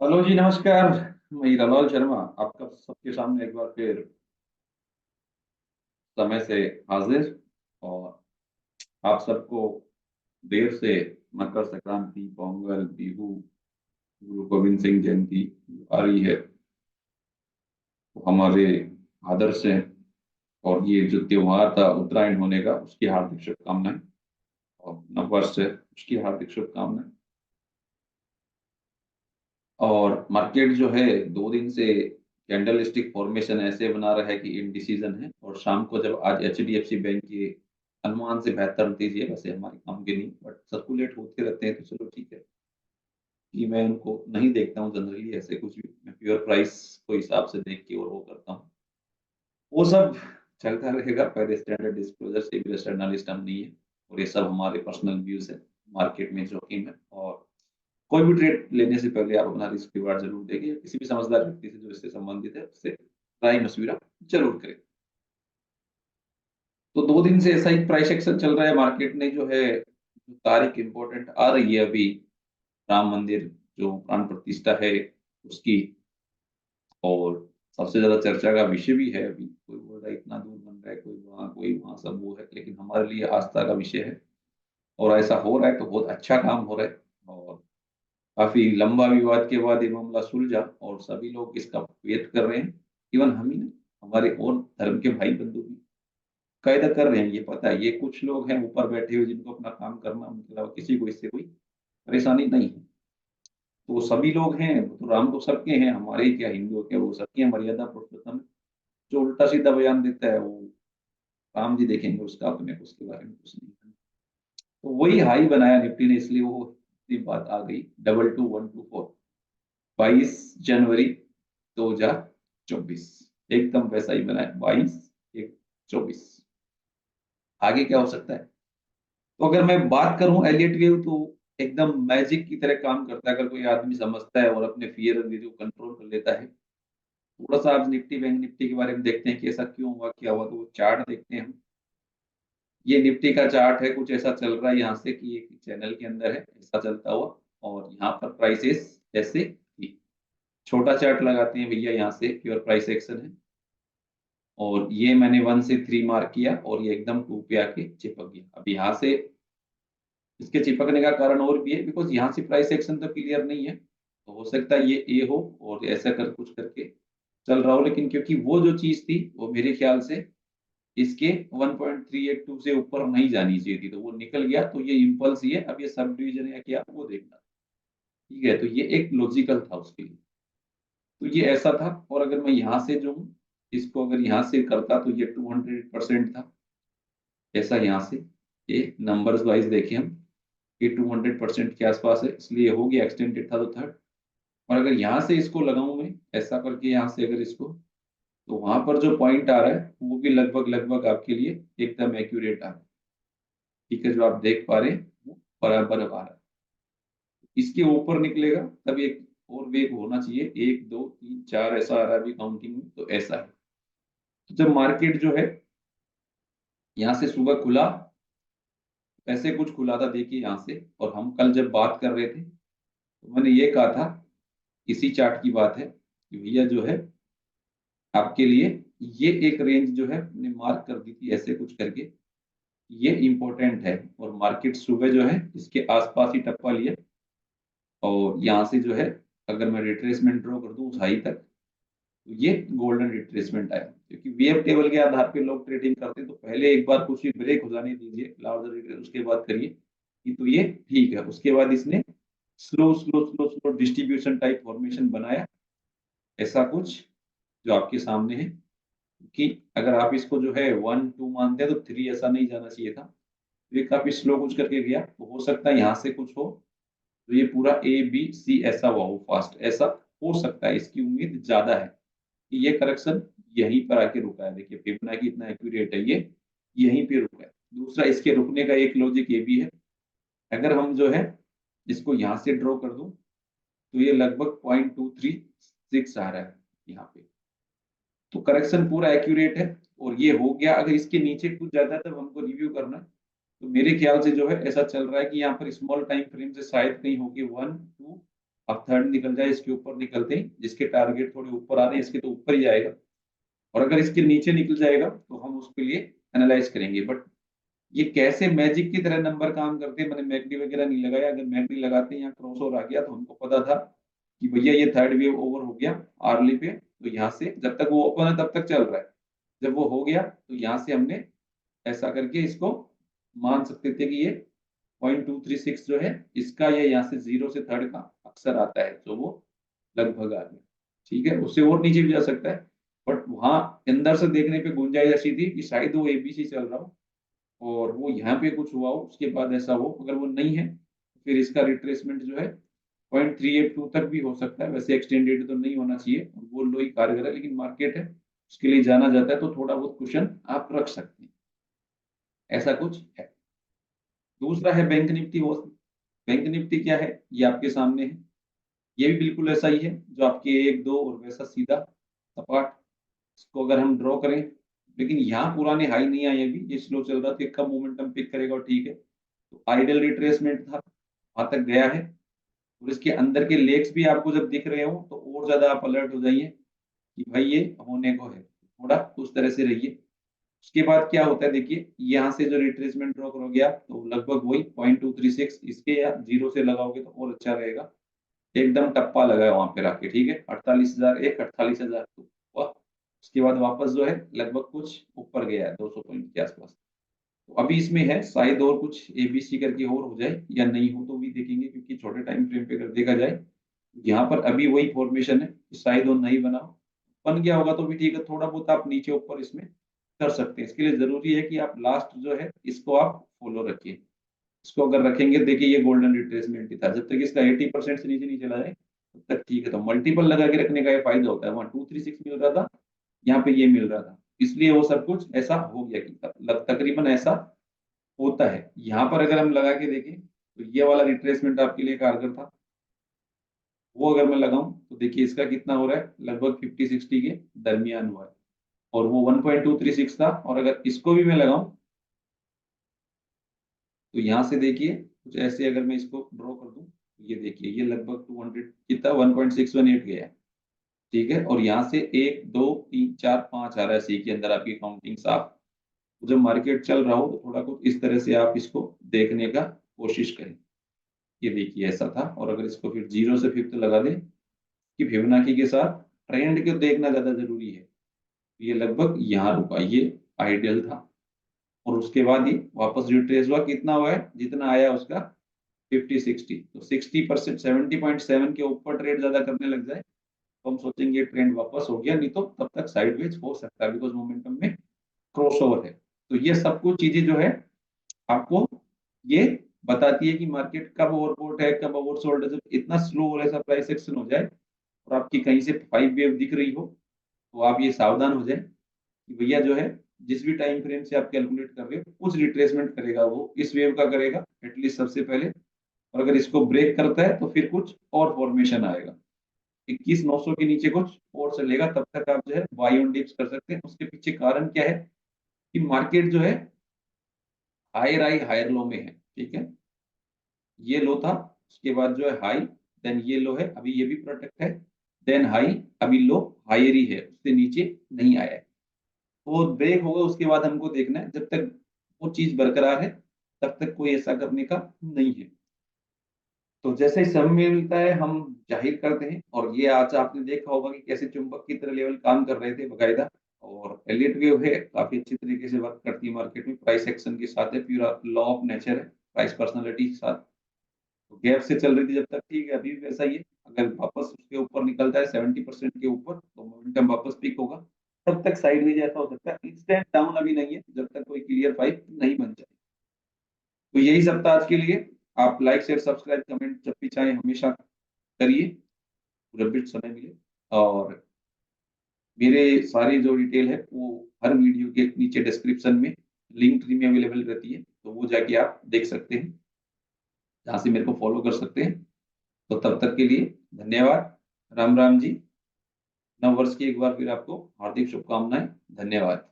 Hello जी, नमस्कार। मैं हीरालाल शर्मा आपका सबके सामने एक बार फिर समय से हाजिर। और आप सबको देर से मकर संक्रांति, पोंगल, बिहू, गुरु गोविंद सिंह जयंती आ रही है, तो हमारे आदर्श हैं। और ये जो त्योहार था उत्तरायण होने का, उसकी हार्दिक शुभकामनाएं। और नववर्ष है, उसकी हार्दिक शुभकामनाएं। और मार्केट जो है 2 दिन से कैंडल स्टिक फॉर्मेशन ऐसे बना रहा है कि इनडिसीजन है। और शाम को जब आज एचडीएफसी बैंक के अनुमान से बेहतर नतीजे, वैसे हमारे काम के नहीं बट सर्कुलेट होते रहते हैं, तो चलो ठीक है कि मैं उनको नहीं देखता हूँ जनरली ऐसे कुछ भी। मैं प्योर प्राइस को हिसाब से देख के और वो करता हूँ। वो सब चलता रहेगा। पहले स्टैंडर्ड डिस्क्लोजर से भी जर्नलिस्ट हम नहीं है, और ये सब हमारे पर्सनल व्यूज है। मार्केट में जोखिम है, और कोई भी ट्रेड लेने से पहले आप अपना रिस्क रिवार्ड जरूर देखें। किसी भी समझदार व्यक्ति से जो इससे संबंधित है उससे राय मशविरा जरूर करें। तो 2 दिन से ऐसा ही प्राइस एक्शन चल रहा है। मार्केट ने जो है, जो तारीख इंपॉर्टेंट आ रही है अभी, राम मंदिर जो प्राण प्रतिष्ठा है उसकी, और सबसे ज्यादा चर्चा का विषय भी है। अभी कोई बोल रहा है इतना दूर बन रहा है, कोई वहां, सब वो है, लेकिन हमारे लिए आस्था का विषय है। और ऐसा हो रहा है तो बहुत अच्छा काम हो रहा है। और काफी लंबा विवाद के बाद ये मामला सुलझा, और सभी लोग इसका वेट कर रहे हैं। इवन हम ही नहीं, हमारे और धर्म के भाई बंधु भी कायदा कर रहे हैं। ये पता है, ये कुछ लोग हैं ऊपर बैठे हुए जिनको अपना काम करना, उनके अलावा किसी को इससे कोई परेशानी नहीं है। तो सभी लोग हैं, तो राम तो सबके हैं, हमारे ही क्या, हिंदुओं के, वो सबके हैं। मर्यादा पुरुषोत्तम है। जो उल्टा सीधा बयान देता है वो राम जी देखेंगे, उसका अपने को उसके बारे में कुछ नहीं करना। तो वही हाई बनाया निफ्टी ने, इसलिए वो इतनी बात आ गई। 222124, 22 जनवरी 2024, एकदम वैसा ही बना है। 22 1 24। आगे क्या हो सकता है? तो अगर मैं बात करूं एलियट वेव, तो एकदम मैजिक की तरह काम करता है। अगर कोई आदमी समझता है और अपने फियर को कंट्रोल कर लेता है। थोड़ा सा आज निफ्टी, बैंक निफ्टी के बारे में देखते हैं कि ऐसा क्यों हुआ, क्या हुआ। तो वो चार्ट देखते हैं हम। ये निफ्टी का चार्ट है, कुछ ऐसा चल रहा है यहाँ से कि एक चैनल के अंदर है ऐसा चलता हुआ। और यहाँ पर प्राइसेस ऐसे थी। छोटा चार्ट लगाते हैं भैया, यहाँ से प्योर प्राइस एक्शन है। और ये मैंने 1 से 3 मार्क किया, और ये एकदम 2 पे आके चिपक गया। अब यहाँ से इसके चिपकने का कारण और भी है, बिकॉज यहाँ से प्राइस एक्शन तो क्लियर नहीं है। तो हो सकता है ये ए हो, और ऐसा कर कुछ करके चल रहा हो। लेकिन क्योंकि वो जो चीज थी वो मेरे ख्याल से इसके 1.382 से ऊपर नहीं जानी चाहिए थी, तो वो निकल गया। तो ये इम्पल्स ही है। अब ये सब डिवीजन है क्या, वो देखना। ठीक है, तो ये एक लॉजिकल था उसके लिए। तो ये ऐसा था। और अगर मैं यहाँ से जो हूँ, इसको अगर यहाँ से करता तो ये 200% था। ऐसा यहाँ से ये नंबर्स वाइज देखें हम, ये 200% के आसपास है, इसलिए हो गया एक्सटेंडेड था तो थर्ड। और अगर यहाँ से इसको लगाऊं मैं, ऐसा करके यहाँ से अगर इसको, तो वहां पर जो पॉइंट आ रहा है वो भी लगभग लगभग आपके लिए एकदम एक्यूरेट आ रहा है। ठीक है, जो आप देख पा रहे हैं वो बराबर आ रहा है। इसके ऊपर निकलेगा तब एक और वेग होना चाहिए, 1 2 3 4 ऐसा आ रहा है अभी काउंटिंग में, तो ऐसा है। तो जब मार्केट जो है यहाँ से सुबह खुला, ऐसे कुछ खुला था देखिए यहाँ से। और हम कल जब बात कर रहे थे तो मैंने ये कहा था, इसी चार्ट की बात है कि भैया जो है आपके लिए ये एक रेंज जो है हमने मार्क कर दी थी ऐसे कुछ करके, ये इंपॉर्टेंट है। और मार्केट सुबह जो है इसके आसपास ही टप्पा लिया। और यहाँ से जो है, अगर मैं रिट्रेसमेंट ड्रॉ कर दूं उस हाई तक, तो ये गोल्डन रिट्रेसमेंट आया। क्योंकि वेव टेबल के आधार पे लोग ट्रेडिंग करते हैं, तो पहले एक बार कुछ भी ब्रेक हो जाने दीजिए, लार्जर रिट्रेस, उसके बाद करिए कि तो ये ठीक है। उसके बाद इसने slow slow slow slow distribution type formation बनाया, ऐसा कुछ जो आपके सामने है। कि अगर आप इसको जो है 1 2 मानते हैं तो 3 ऐसा नहीं जाना चाहिए था। तो ये काफी स्लो कुछ करके गया, तो हो सकता है यहाँ से कुछ हो। तो ये पूरा ABC ऐसा हुआ हो फास्ट, ऐसा हो सकता है, इसकी उम्मीद ज्यादा है कि ये करेक्शन यहीं पर आके रुका है। देखिए फिबोनाची कितना एक्यूरेट है, ये यहीं पे रुका है। दूसरा, इसके रुकने का एक लॉजिक ये भी है, अगर हम जो है इसको यहाँ से ड्रॉ कर दूं, तो ये लगभग 0.236 आ रहा है यहाँ पे। तो करेक्शन पूरा एक्यूरेट है। और ये हो गया। अगर इसके नीचे कुछ ज्यादा है तब हमको रिव्यू करना है। तो मेरे ख्याल से जो है ऐसा चल रहा है कि यहाँ पर स्मॉल टाइम फ्रेम से शायद कहीं होगी 1 2 अब थर्ड निकल जाए इसके ऊपर निकलते ही, जिसके टारगेट थोड़े ऊपर आ रहे हैं इसके तो ऊपर ही जाएगा, और अगर इसके नीचे निकल जाएगा तो हम उसके लिए एनालाइज करेंगे। बट ये कैसे मैजिक की तरह नंबर काम करते हैं, मैंने मैकडी वगैरह नहीं लगाया। अगर मैकडी लगाते हैं यहाँ क्रॉस ओवर आ गया तो हमको पता था कि भैया ये थर्ड वेव ओवर हो गया आर्ली पे, तो यहाँ से जब तक वो ओपन है तब तक चल रहा है, जब वो हो गया तो यहाँ से हमने ऐसा करके इसको मान सकते थे कि ये 0.236 जो है इसका, ये यहाँ से जीरो से थर्ड का अक्सर आता है, जो वो लगभग आ गया। ठीक है, उससे और नीचे भी जा सकता है, बट वहां अंदर से देखने पे गुंजाइश ऐसी थी कि शायद वो एबीसी चल रहा हो और वो यहाँ पे कुछ हुआ हो, उसके बाद ऐसा हो। अगर वो नहीं है तो फिर इसका रिट्रेसमेंट जो है 0.382 तक भी हो सकता है। वैसे एक्सटेंडेड तो नहीं होना चाहिए, वो लो ही कारगर है, लेकिन मार्केट है उसके लिए जाना जाता है, तो थोड़ा बहुत कुशन आप रख सकते हैं, ऐसा कुछ है। दूसरा है बैंक निफ्टी। वो बैंक निफ्टी क्या है, ये आपके सामने है। ये भी बिल्कुल ऐसा ही है जो आपके एक दो और वैसा सीधा सपाट। इसको अगर हम ड्रॉ करें, लेकिन यहाँ पुराने हाई नहीं आए, अभी ये स्लो चल रहा था, कम मोमेंटम पिक करेगा और ठीक है। तो आइडियल रिट्रेसमेंट था, वहां तक गया है, और इसके अंदर के लेग्स भी आपको जब दिख रहे हो तो और ज्यादा आप अलर्ट हो जाइए कि भाई ये होने को है, थोड़ा उस तरह से रहिए। उसके बाद क्या होता है देखिए, यहाँ से जो रिट्रेसमेंट ड्रॉ हो गया तो लगभग वही 0.236 इसके, या जीरो से लगाओगे तो और अच्छा रहेगा। एकदम टप्पा लगा है वहां पे रख के, ठीक है, 48,001, 48,000 हुआ। उसके बाद वापस जो है लगभग कुछ ऊपर गया है 200 पॉइंट के आसपास। तो अभी इसमें है शायद और कुछ एबीसी करके और हो जाए या नहीं हो तो भी देखेंगे, क्योंकि छोटे टाइम फ्रेम पे अगर देखा जाए यहाँ पर अभी वही फॉर्मेशन है कि शायद वो नहीं बना हो। बन गया होगा तो भी ठीक है, थोड़ा बहुत आप नीचे ऊपर इसमें कर सकते हैं। इसके लिए जरूरी है कि आप लास्ट जो है इसको आप फॉलो रखिए। इसको अगर रखेंगे, देखिए ये गोल्डन रिट्रेसमेंट ही था, जब तक इसका 80% से नीचे नहीं चला जाए तब तक ठीक है। तो मल्टीपल लगा के रखने का ये फायदा होता है, वहाँ 236 मिल रहा था, यहाँ पे ये मिल रहा था, इसलिए वो सब कुछ ऐसा हो गया कि तकरीबन ऐसा होता है। यहाँ पर अगर हम लगा के देखें तो ये वाला रिट्रेसमेंट आपके लिए कारगर था, वो अगर मैं लगाऊं तो देखिए इसका कितना हो रहा है, लगभग 50-60 के दरमियान हुआ है, और वो 1.236 था। और अगर इसको भी मैं लगाऊं तो यहाँ से देखिए कुछ ऐसे, अगर मैं इसको ड्रॉ कर दूं तो ये देखिए ये लगभग 200 कितना 1.618 गया है। ठीक है, और यहाँ से 1 2 3 4 5 आ रहा है, सी के अंदर आपकी काउंटिंग साफ। जब मार्केट चल रहा हो तो थोड़ा कुछ इस तरह से आप इसको देखने का कोशिश करें। ये देखिए ऐसा था, और अगर इसको फिर जीरो से फिफ्थ लगा दें कि फिबोनाची के साथ ट्रेंड को देखना ज्यादा जरूरी है। ये लगभग यहाँ रुका, ये आइडियल था, और उसके बाद ये वापस रिट्रेस हुआ, कितना हुआ है जितना आया उसका 50-60, तो 60%, 70.7 के ऊपर ट्रेड ज्यादा करने लग जाए तो हम सोचेंगे ट्रेंड वापस हो गया, नहीं तो तब तक साइडवेज हो सकता है, बिकॉज मोमेंटम में क्रॉसओवर है। तो ये सब कुछ चीजें जो है आपको ये बताती है कि मार्केट कब ओवरबोट है, कब ओवरसोल्ड है। जब इतना स्लो और ऐसा प्राइस एक्शन हो जाए और आपकी कहीं से 5 वेव दिख रही हो तो आप ये सावधान हो जाए कि भैया जो है जिस भी टाइम फ्रेम से आप कैलकुलेट कर रहे हो कुछ रिट्रेसमेंट करेगा, वो इस वेव का करेगा एटलीस्ट सबसे पहले, और अगर इसको ब्रेक करता है तो फिर कुछ और फॉर्मेशन आएगा 21,900 के नीचे कुछ और चलेगा, तब तक आप जो है बाई ऑन डिप्स कर सकते हैं। उसके पीछे कारण क्या है कि मार्केट जो है हायर हाई हायर लो में है। ठीक है, ये लो था, उसके बाद जो है हाई, देन ये लो है, अभी ये भी प्रोटेक्ट है, देन हाई, अभी लो हायर ही है, उससे नीचे नहीं आया है। वो ब्रेक होगा उसके बाद हमको देखना है, जब तक वो चीज बरकरार है तब तक कोई ऐसा करने का नहीं है। तो जैसे ही समय मिलता है हम जाहिर करते हैं, और ये आज आपने देखा होगा कि कैसे चुंबक की तरह लेवल काम कर रहे थे बकायदा। और एलियट वेव है, काफी अच्छी तरीके से वर्क करती है मार्केट में, प्राइस एक्शन के साथ है, पूरा लॉ ऑफ नेचर है, प्राइस पर्सनालिटी के साथ। तो गैप से चल रही थी जब तक, ठीक है, अभी भी वैसा ही है। अगर वापस उसके ऊपर निकलता है 70% के ऊपर तो मोमेंटम वापस पीक होगा, तब तक साइडवेज ऐसा हो सकता है, इंस्टेंट डाउन अभी नहीं है जब तक कोई क्लियर फाइव नहीं बन जाए। तो यही सब था आज के लिए। आप लाइक शेयर सब्सक्राइब कमेंट जब भी चाहें हमेशा करिए, जब भी समय मिले। और मेरे सारे जो डिटेल है वो हर वीडियो के नीचे डिस्क्रिप्शन में लिंक ट्री में अवेलेबल रहती है, तो वो जाके आप देख सकते हैं, जहाँ से मेरे को फॉलो कर सकते हैं। तो तब तक के लिए धन्यवाद। राम राम जी। नव वर्ष की एक बार फिर आपको हार्दिक शुभकामनाएं। धन्यवाद।